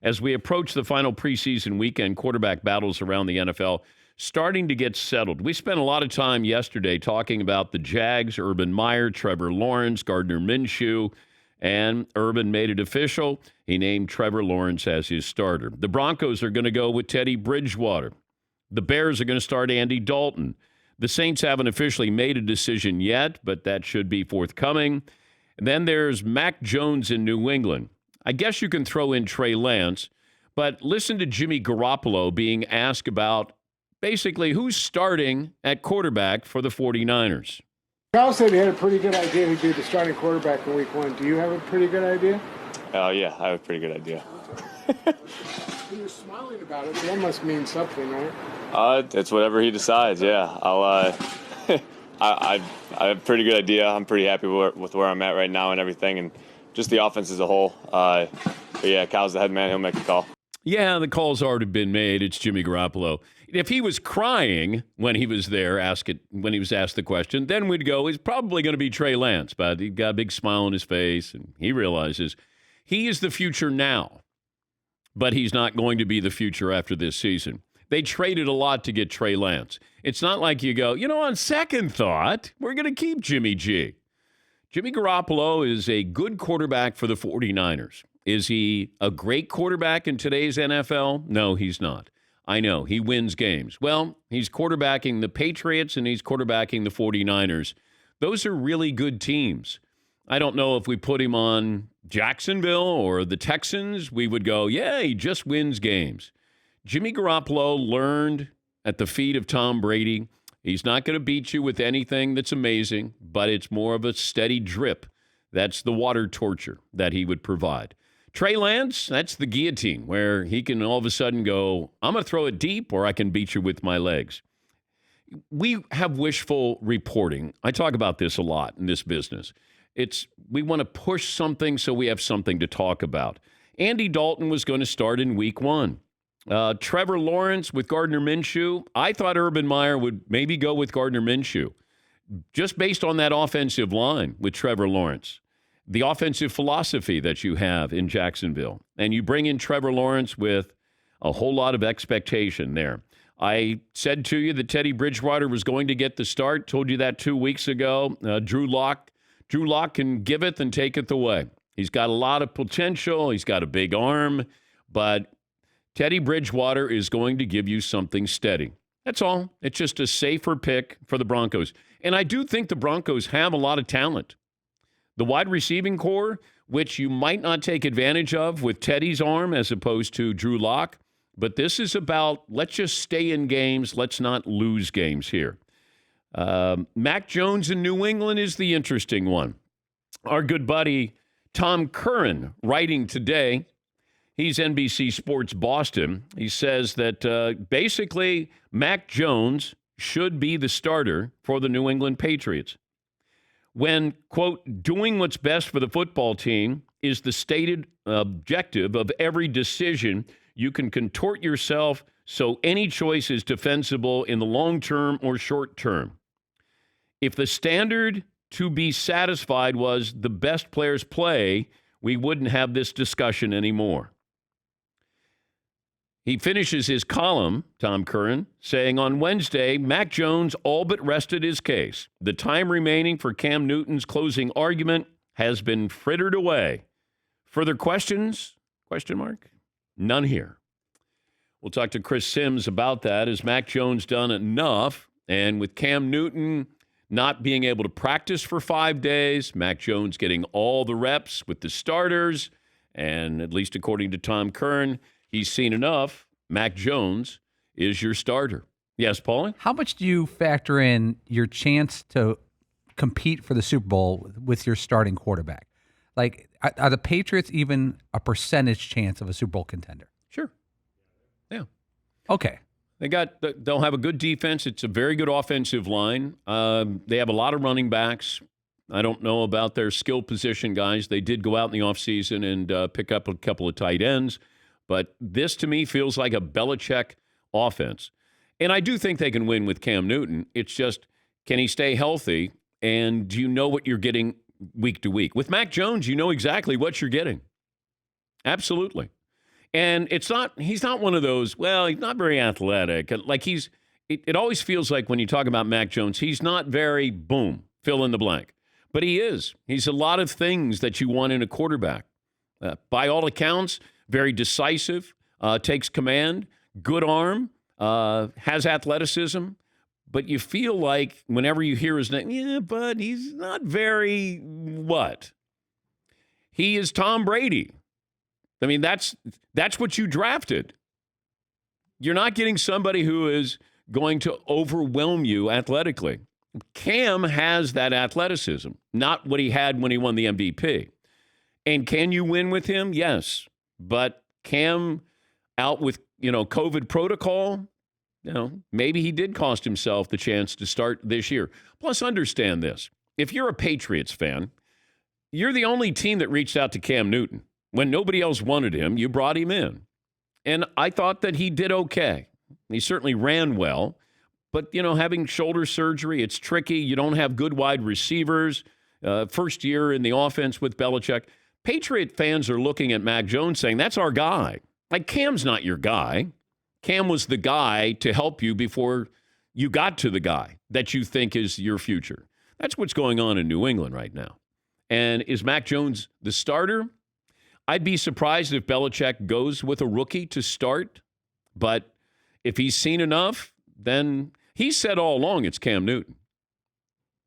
As we approach the final preseason weekend, quarterback battles around the NFL starting to get settled. We spent a lot of time yesterday talking about the Jags, Urban Meyer, Trevor Lawrence, Gardner Minshew, and Urban made it official. He named Trevor Lawrence as his starter. The Broncos are going to go with Teddy Bridgewater. The Bears are going to start Andy Dalton. The Saints haven't officially made a decision yet, but that should be forthcoming. And then there's Mac Jones in New England. I guess you can throw in Trey Lance, but listen to Jimmy Garoppolo being asked about basically who's starting at quarterback for the 49ers. Kyle said he had a pretty good idea who'd be the starting quarterback in week 1. Do you have a pretty good idea? Yeah, I have a pretty good idea. You're smiling about it, so that must mean something, right? It's whatever he decides, yeah. I have a pretty good idea. I'm pretty happy with where I'm at right now and everything, and just the offense as a whole. But yeah, Kyle's the head man. He'll make the call. Yeah, the call's already been made. It's Jimmy Garoppolo. If he was crying when he was there, when he was asked the question, then we'd go, he's probably going to be Trey Lance. But he got a big smile on his face, and he realizes he is the future now. But he's not going to be the future after this season. They traded a lot to get Trey Lance. It's not like you go, on second thought, we're going to keep Jimmy G. Jimmy Garoppolo is a good quarterback for the 49ers. Is he a great quarterback in today's NFL? No, he's not. I know, he wins games. Well, he's quarterbacking the Patriots and he's quarterbacking the 49ers. Those are really good teams. I don't know if we put him on Jacksonville or the Texans, we would go, yeah, he just wins games. Jimmy Garoppolo learned at the feet of Tom Brady. He's not going to beat you with anything that's amazing, but it's more of a steady drip. That's the water torture that he would provide. Trey Lance, that's the guillotine, where he can all of a sudden go, I'm going to throw it deep or I can beat you with my legs. We have wishful reporting. I talk about this a lot in this business. We want to push something so we have something to talk about. Andy Dalton was going to start in week 1. Trevor Lawrence with Gardner Minshew. I thought Urban Meyer would maybe go with Gardner Minshew just based on that offensive line with Trevor Lawrence, the offensive philosophy that you have in Jacksonville. And you bring in Trevor Lawrence with a whole lot of expectation there. I said to you that Teddy Bridgewater was going to get the start. Told you that 2 weeks ago. Drew Lock can giveth and taketh away. He's got a lot of potential. He's got a big arm, but Teddy Bridgewater is going to give you something steady. That's all. It's just a safer pick for the Broncos. And I do think the Broncos have a lot of talent. The wide receiving core, which you might not take advantage of with Teddy's arm as opposed to Drew Lock, but this is about let's just stay in games. Let's not lose games here. Mac Jones in New England is the interesting one. Our good buddy Tom Curran writing today. He's NBC Sports Boston. He says that basically Mac Jones should be the starter for the New England Patriots. When, quote, doing what's best for the football team is the stated objective of every decision, you can contort yourself so any choice is defensible in the long term or short term. If the standard to be satisfied was the best players play, we wouldn't have this discussion anymore. He finishes his column, Tom Curran, saying on Wednesday, Mac Jones all but rested his case. The time remaining for Cam Newton's closing argument has been frittered away. Further questions? Question mark? None here. We'll talk to Chris Sims about that. Has Mac Jones done enough? And with Cam Newton not being able to practice for 5 days, Mac Jones getting all the reps with the starters, and at least according to Tom Curran, he's seen enough. Mac Jones is your starter. Yes, Paulie? How much do you factor in your chance to compete for the Super Bowl with your starting quarterback? Like, are the Patriots even a percentage chance of a Super Bowl contender? Sure. Yeah. Okay. They'll have a good defense. It's a very good offensive line. They have a lot of running backs. I don't know about their skill position guys. They did go out in the offseason and pick up a couple of tight ends. But this, to me, feels like a Belichick offense. And I do think they can win with Cam Newton. It's just, can he stay healthy? And do you know what you're getting week to week? With Mac Jones, you know exactly what you're getting. Absolutely. And he's not one of those, well, he's not very athletic. Like it always feels like when you talk about Mac Jones, he's not very boom, fill in the blank. But he is. He's a lot of things that you want in a quarterback. By all accounts, very decisive, takes command, good arm, has athleticism. But you feel like whenever you hear his name, yeah, but he's not very what? He is Tom Brady. I mean, that's what you drafted. You're not getting somebody who is going to overwhelm you athletically. Cam has that athleticism, not what he had when he won the MVP. And can you win with him? Yes. But Cam out with, COVID protocol, maybe he did cost himself the chance to start this year. Plus, understand this. If you're a Patriots fan, you're the only team that reached out to Cam Newton. When nobody else wanted him, you brought him in. And I thought that he did okay. He certainly ran well. But, having shoulder surgery, it's tricky. You don't have good wide receivers. First year in the offense with Belichick. Patriot fans are looking at Mac Jones saying, that's our guy. Like, Cam's not your guy. Cam was the guy to help you before you got to the guy that you think is your future. That's what's going on in New England right now. And is Mac Jones the starter? I'd be surprised if Belichick goes with a rookie to start. But if he's seen enough, then he said all along it's Cam Newton.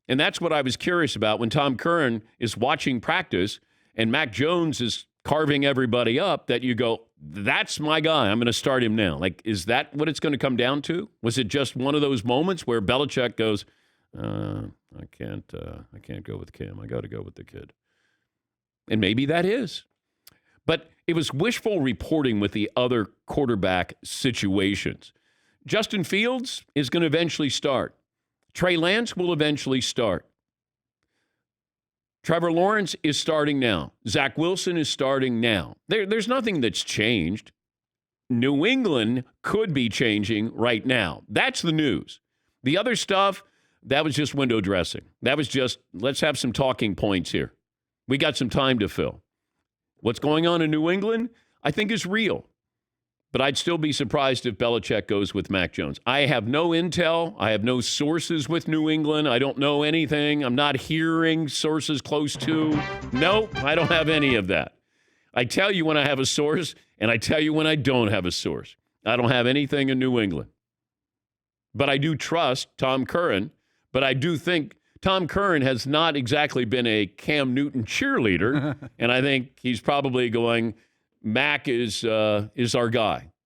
And that's what I was curious about when Tom Curran is watching practice and Mac Jones is carving everybody up, that you go, that's my guy. I'm going to start him now. Like, is that what it's going to come down to? Was it just one of those moments where Belichick goes, I can't go with Cam. I got to go with the kid. And maybe that is. But it was wishful reporting with the other quarterback situations. Justin Fields is going to eventually start. Trey Lance will eventually start. Trevor Lawrence is starting now. Zach Wilson is starting now. There's nothing that's changed. New England could be changing right now. That's the news. The other stuff, that was just window dressing. That was just, let's have some talking points here. We got some time to fill. What's going on in New England, I think, is real. But I'd still be surprised if Belichick goes with Mac Jones. I have no intel. I have no sources with New England. I don't know anything. I'm not hearing sources close to. Nope, I don't have any of that. I tell you when I have a source, and I tell you when I don't have a source. I don't have anything in New England. But I do trust Tom Curran. But I do think Tom Curran has not exactly been a Cam Newton cheerleader. And I think he's probably going, Mac is our guy.